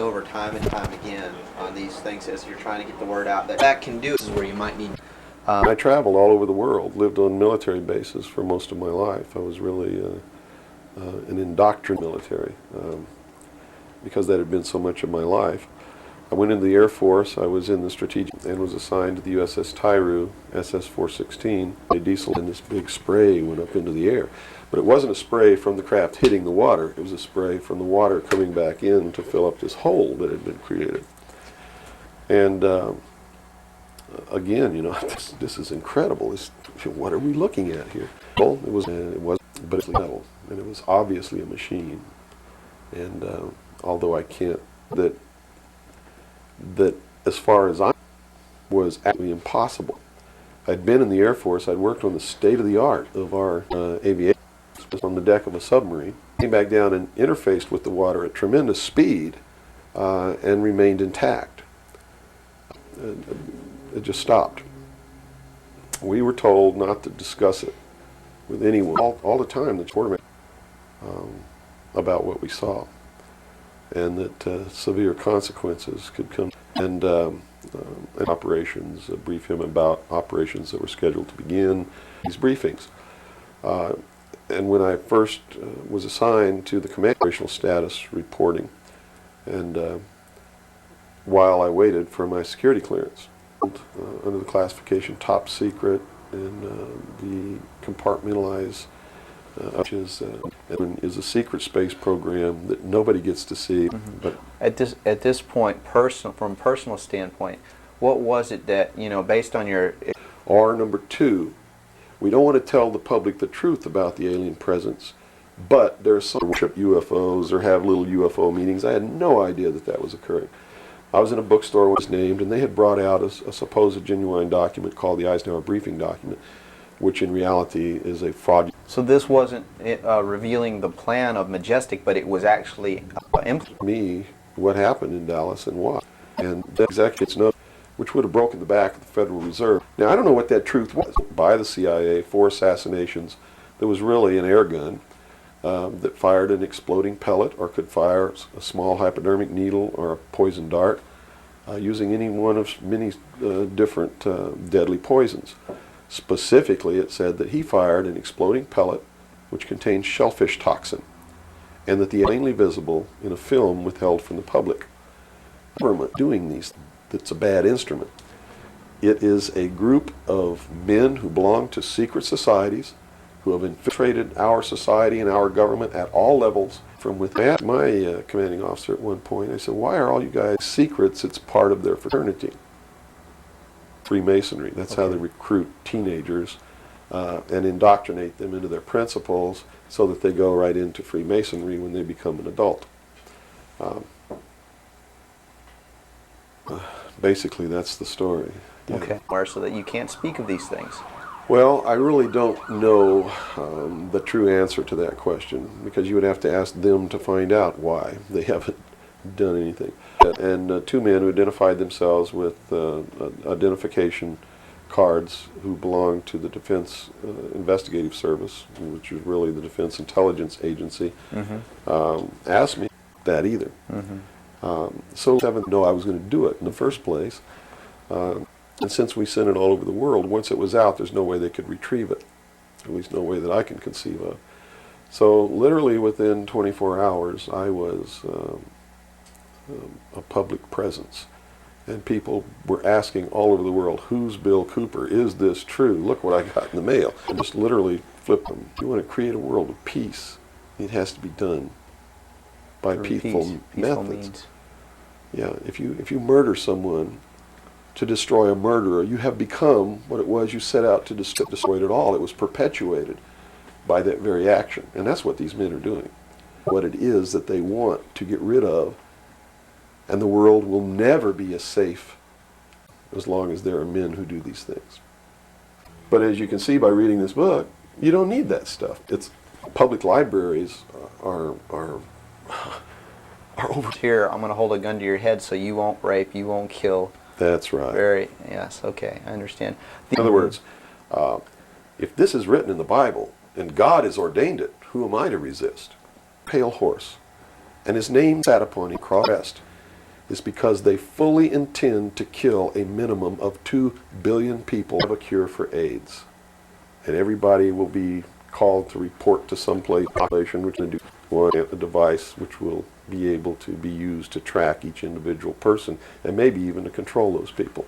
over time and time again on these things as you're trying to get the word out. That can do is where you might need. I traveled all over the world, lived on military bases for most of my life. I was really an indoctrinated military because that had been so much of my life. I went into the Air Force. I was in the strategic and was assigned to the USS Tyru, SS-416. A diesel and this big spray went up into the air. But it wasn't a spray from the craft hitting the water. It was a spray from the water coming back in to fill up this hole that had been created. And again, you know, this is incredible. What are we looking at here? Well, it was, but it's metal, and it was obviously a machine. And although I can't, that as far as I was actually impossible. I'd been in the Air Force. I'd worked on the state-of-the-art of our aviation on the deck of a submarine. Came back down and interfaced with the water at tremendous speed and remained intact. It just stopped. We were told not to discuss it with anyone all the time, the quartermaster, about what we saw, and that severe consequences could come. And operations, brief him about operations that were scheduled to begin. These briefings. And when I first was assigned to the command operational status reporting, and while I waited for my security clearance, under the classification top secret and the compartmentalized which is a secret space program that nobody gets to see. Mm-hmm. But at this point, from a personal standpoint, what was it that, you know, based on your... Or number two, we don't want to tell the public the truth about the alien presence, but there's some worship UFOs or have little UFO meetings. I had no idea that that was occurring. I was in a bookstore when it was named, and they had brought out a supposed genuine document called the Eisenhower Briefing Document, which in reality is a fraud. So this wasn't revealing the plan of Majestic, but it was actually me what happened in Dallas and why. And the executives know, which would have broken the back of the Federal Reserve. Now, I don't know what that truth was. By the CIA, 4 assassinations, there was really an air gun that fired an exploding pellet or could fire a small hypodermic needle or a poison dart using any one of many different deadly poisons. Specifically, it said that he fired an exploding pellet which contained shellfish toxin, and that the plainly visible in a film withheld from the public. Government doing these, that's a bad instrument. It is a group of men who belong to secret societies, who have infiltrated our society and our government at all levels from within. I asked my commanding officer at one point, I said, why are all you guys secrets? It's part of their fraternity. Freemasonry. That's how they recruit teenagers and indoctrinate them into their principles so that they go right into Freemasonry when they become an adult. Basically, that's the story. Yeah. Okay. So that you can't speak of these things. Well, I really don't know the true answer to that question, because you would have to ask them to find out why they haven't done anything. And 2 men who identified themselves with identification cards who belonged to the Defense Investigative Service, which is really the Defense Intelligence Agency, asked me that either. So no, I was going to do it in the first place. And since we sent it all over the world, once it was out, there's no way they could retrieve it. At least no way that I can conceive of. So literally within 24 hours, I was a public presence. And people were asking all over the world, who's Bill Cooper? Is this true? Look what I got in the mail. And just literally flipped them. If you want to create a world of peace, it has to be done by peaceful methods. Means. Yeah, if you murder someone to destroy a murderer, you have become what it was you set out to destroy it all. It was perpetuated by that very action. And that's what these men are doing. What it is that they want to get rid of. And the world will never be as safe as long as there are men who do these things. But as you can see by reading this book, you don't need that stuff. It's public libraries are over. Here, I'm going to hold a gun to your head so you won't rape, you won't kill. That's right. Yes, okay, I understand. In other words, if this is written in the Bible and God has ordained it, who am I to resist? Pale horse. and his name sat upon him crossed, is because they fully intend to kill a minimum of 2 billion people to have a cure for AIDS. And everybody will be called to report to some place population which will do a device which will be able to be used to track each individual person and maybe even to control those people.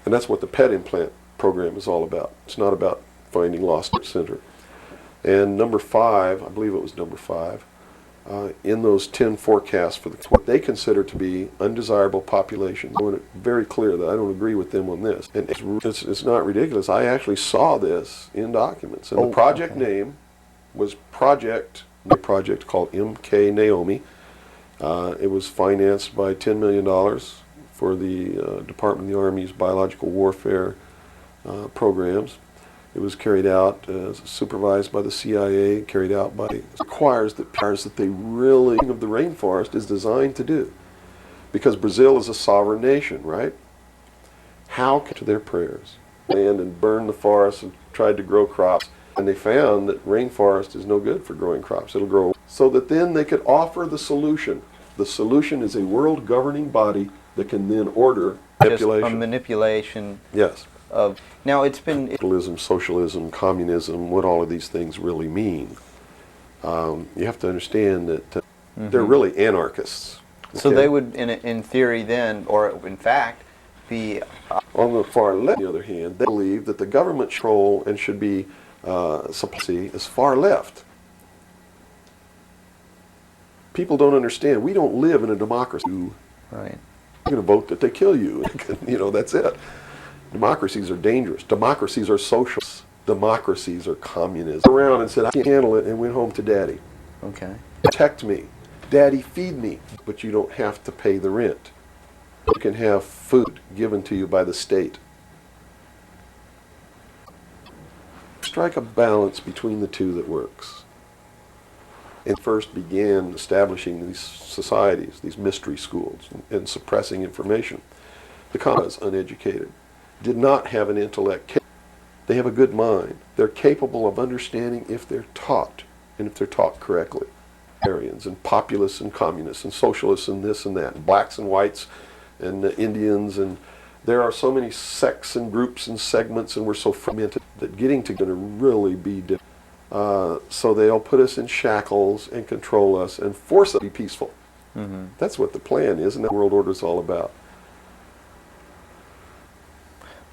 And that's what the PET implant program is all about. It's not about finding lost center. And number 5, I believe it was number 5, in those 10 forecasts for what they consider to be undesirable populations. I want it very clear that I don't agree with them on this. And it's not ridiculous. I actually saw this in documents. And the project name was a project called MK Naomi. It was financed by $10 million for the Department of the Army's biological warfare programs. It was carried out, supervised by the CIA, carried out by, requires that they really, of the rainforest is designed to do. Because Brazil is a sovereign nation, right? How can to their prayers? Land and burn the forest and tried to grow crops. And they found that rainforest is no good for growing crops. It'll grow. So that then they could offer the solution. The solution is a world governing body that can then order manipulation. Just a manipulation. Yes. Of now it's been capitalism, socialism, communism, what all of these things really mean. You have to understand that they're really anarchists. Okay? So they would, in theory, then, or in fact, be on the far left. On the other hand, they believe that the government control and should be is far left. People don't understand. We don't live in a democracy. right. You're going to vote that they kill you. That's it. Democracies are dangerous. Democracies are socialist. Democracies are communism. Around and said, I can't handle it, and went home to Daddy. Okay. Protect me. Daddy, feed me. But you don't have to pay the rent. You can have food given to you by the state. Strike a balance between the two that works. And first began establishing these societies, these mystery schools, and suppressing information. The common is uneducated. Did not have an intellect. They have a good mind. They're capable of understanding if they're taught, and if they're taught correctly. Aryans and populists and communists and socialists and this and that, and blacks and whites and Indians, and there are so many sects and groups and segments, and we're so fragmented that getting together really be difficult. So they'll put us in shackles and control us and force us to be peaceful. That's what the plan is, and that world order is all about.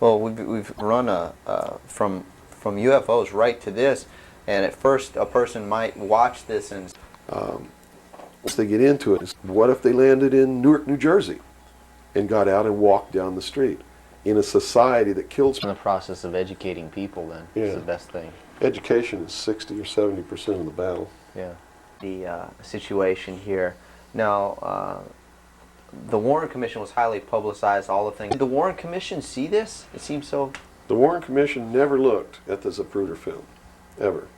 Well, we've run from UFOs right to this, and at first a person might watch this and once they get into it, what if they landed in Newark, New Jersey, and got out and walked down the street in a society that kills In the process of educating people, then, is the best thing. Education is 60 or 70% of the battle. Yeah. The situation here. Now, the Warren Commission was highly publicized, all the things. Did the Warren Commission see this? It seems so. The Warren Commission never looked at the Zapruder film, ever.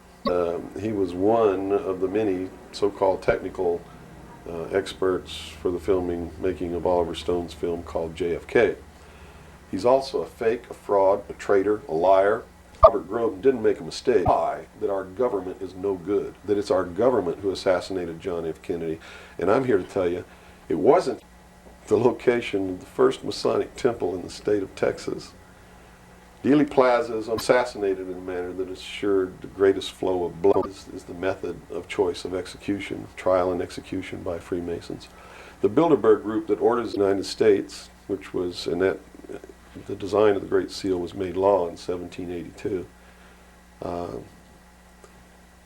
He was one of the many so-called technical experts for the making of Oliver Stone's film called JFK. He's also a fake, a fraud, a traitor, a liar. Robert Groden didn't make a mistake. That our government is no good. That it's our government who assassinated John F. Kennedy. And I'm here to tell you, it wasn't the location of the first Masonic temple in the state of Texas. Dealey Plaza is assassinated in a manner that assured the greatest flow of blood is the method of choice of execution, trial and execution by Freemasons. The Bilderberg group that orders the United States, which was, and that the design of the Great Seal was made law in 1782.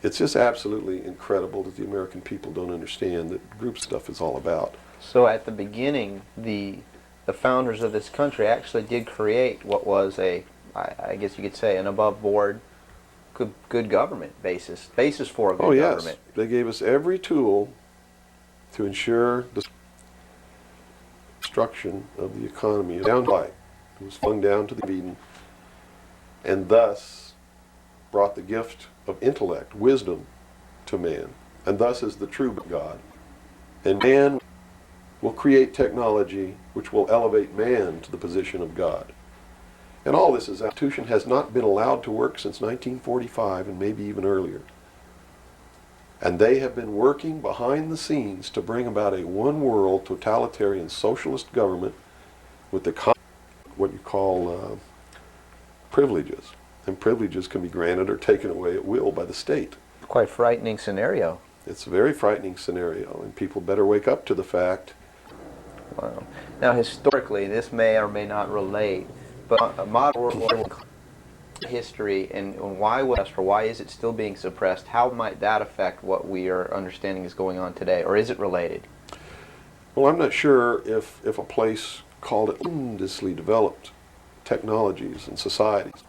It's just absolutely incredible that the American people don't understand that group stuff is all about. So at the beginning, the founders of this country actually did create what was I guess you could say, an above-board, good government basis for a good government. Yes. They gave us every tool to ensure the destruction of the economy down to light. It was flung down to the Eden, and thus brought the gift of intellect, wisdom, to man. And thus is the true God. And man will create technology which will elevate man to the position of God. And all this institution has not been allowed to work since 1945 and maybe even earlier. And they have been working behind the scenes to bring about a one-world totalitarian socialist government with what you call privileges. And privileges can be granted or taken away at will by the state. Quite frightening scenario. It's a very frightening scenario, and people better wake up to the fact. Wow. Now, historically, this may or may not relate, but modern world history and why is it still being suppressed? How might that affect what we are understanding is going on today, or is it related? Well, I'm not sure if a place called it tremendously developed technologies and societies,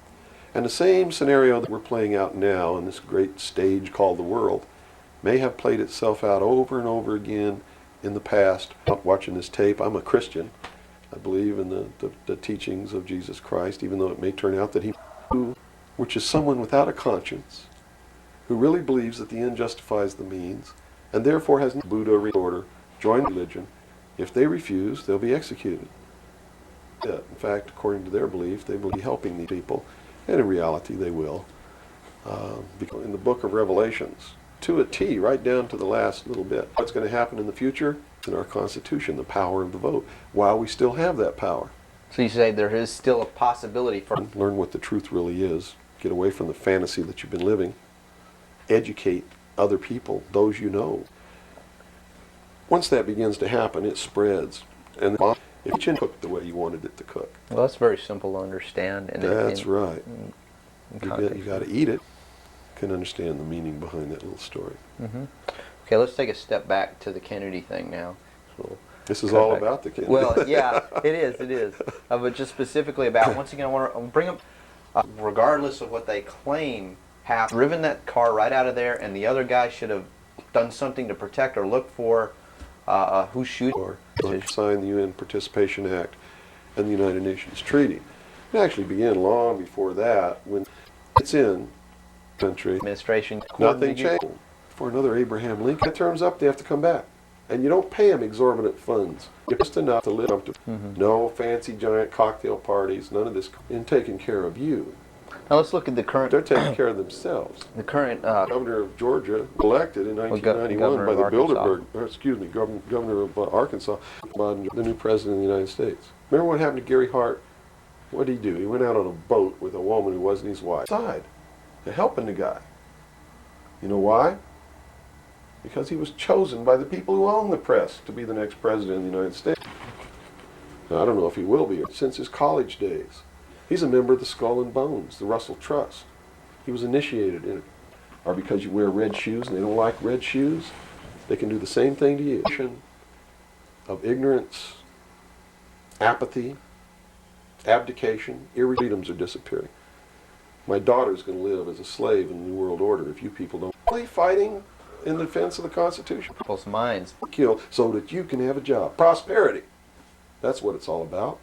and the same scenario that we're playing out now in this great stage called the world may have played itself out over and over again in the past. Watching this tape, I'm a Christian. I believe in the teachings of Jesus Christ, even though it may turn out that which is someone without a conscience, who really believes that the end justifies the means, and therefore has no Buddha order, join religion. If they refuse, they'll be executed. In fact, according to their belief, they will be helping these people, and in reality they will. In the book of Revelations, to a T, right down to the last little bit, what's going to happen in the future? In our Constitution, the power of the vote, while we still have that power. So you say there is still a possibility for... Learn what the truth really is. Get away from the fantasy that you've been living. Educate other people, those you know. Once that begins to happen, it spreads. And if it cooked the way you wanted it to cook. Well, that's very simple to understand. And that's right. You got to eat it. You can understand the meaning behind that little story. Mm-hmm. Okay, let's take a step back to the Kennedy thing now. So this is all about the Kennedy. Well, yeah, it is. But just specifically about, once again, I want to bring up, regardless of what they claim, have driven that car right out of there, and the other guy should have done something to protect or look for who's shooting. Or signed the UN Participation Act and the United Nations Treaty. It actually began long before that, when it's in country. Administration. Nothing changed. For another Abraham Lincoln, that term's up, they have to come back. And you don't pay them exorbitant funds. It's just enough to live up to. No fancy giant cocktail parties, none of this, in taking care of you. Now let's look at the current... They're taking care of themselves. The current... Governor of Georgia, elected in 1991 by the Bilderberg, governor of Arkansas, the new president of the United States. Remember what happened to Gary Hart? What did he do? He went out on a boat with a woman who wasn't his wife. Side, to helping the guy. You know why? Because he was chosen by the people who own the press to be the next president of the United States. Now, I don't know if he will be since his college days. He's a member of the Skull and Bones, the Russell Trust. He was initiated in it. Or because you wear red shoes and they don't like red shoes, they can do the same thing to you. Of ignorance, apathy, abdication, freedoms are disappearing. My daughter's going to live as a slave in the New World Order if you people don't play fighting in defense of the Constitution. People's minds. Kill so that you can have a job. Prosperity. That's what it's all about.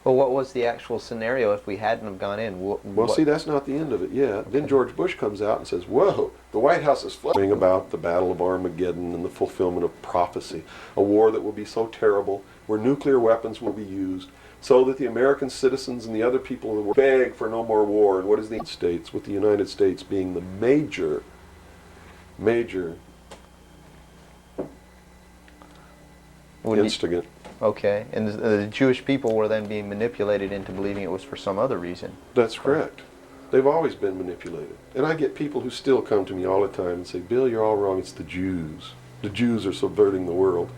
Well, what was the actual scenario if we hadn't have gone in? Well, see, that's not the end of it yet. Okay. Then George Bush comes out and says, whoa, the White House is fluttering about the Battle of Armageddon and the fulfillment of prophecy, a war that will be so terrible, where nuclear weapons will be used, so that the American citizens and the other people in the world beg for no more war. And what is the United States, with the United States being the major instigant. Okay, and the Jewish people were then being manipulated into believing it was for some other reason. That's correct. They've always been manipulated. And I get people who still come to me all the time and say, Bill, you're all wrong, it's the Jews. The Jews are subverting the world.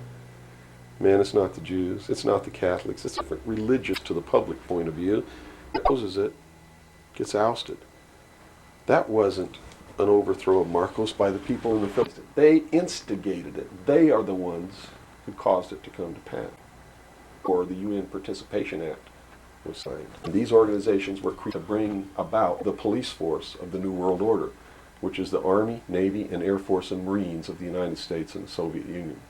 Man, it's not the Jews, it's not the Catholics, it's religious to the public point of view. Opposes it, gets ousted. That wasn't an overthrow of Marcos by the people in the Philippines. They instigated it. They are the ones who caused it to come to pass. Or the UN Participation Act was signed. And these organizations were created to bring about the police force of the New World Order, which is the Army, Navy, and Air Force and Marines of the United States and the Soviet Union.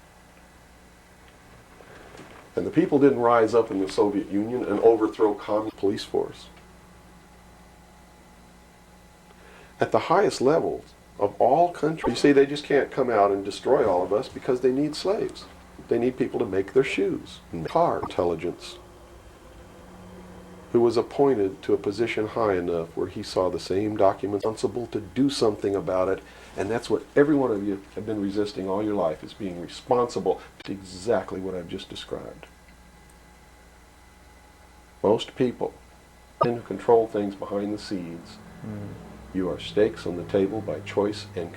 And the people didn't rise up in the Soviet Union and overthrow communist police force. At the highest levels of all countries, you see, they just can't come out and destroy all of us because they need slaves. They need people to make their shoes. Car intelligence, who was appointed to a position high enough where he saw the same documents responsible to do something about it And that's what every one of you have been resisting all your life, is being responsible to exactly what I've just described. Most people tend to control things behind the scenes. You are stakes on the table by choice and